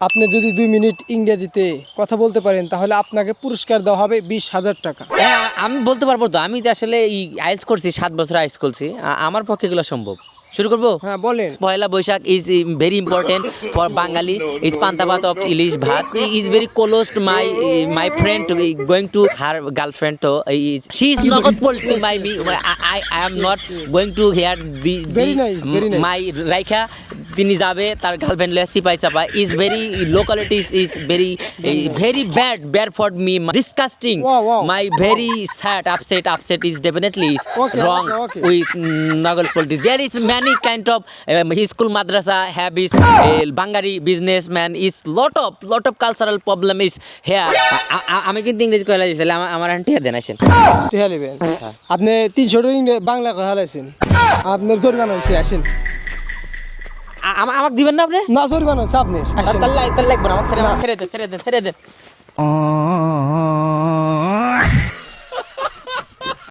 আপনি যদি 2 মিনিট ইংরেজিতে কথা বলতে পারেন তাহলে আপনাকে পুরস্কার দেওয়া হবে 20,000 টাকা। হ্যাঁ, আমি বলতে পারবো তো। আমি তো আসলে আইএলটিএস করছি, 7 বছর আইএলটিএস করছি। আমার পক্ষে এগুলো সম্ভব। শুরু করবো? হ্যাঁ বলেন। Poila Baishakh is very important for Bangali. Is panta bhat of ilish bhat is very close to my friend going to her girlfriend. তো she is not poultry my me I am not going to here the Very nice, very nice. My রাইখা তিনি যাবে তার girlfriend লয়ে চিপাই চাপা is very localities is very bad for me disgusting Wow, wow. My very sad upset is definitely Okay, wrong okay. with Nagal politics. There is many kind of school madrasa habits, Bangari businessman is lot of cultural problem is here. আমি কিন্তু ইংরেজি কইলা দিছিলাম, আমার aunty দেন আসেন। টিহা নেবেন। আপনি 300 টাকা বাংলা কথা লাইছেন, আপনার জরিমানা হয়েছে, আসেন। আমাকে দিবেন না আপনি? না জরিমানা হয়েছে আপনার, আসেন। তাহলে লাগবে না, আমার ছেড়ে দেন।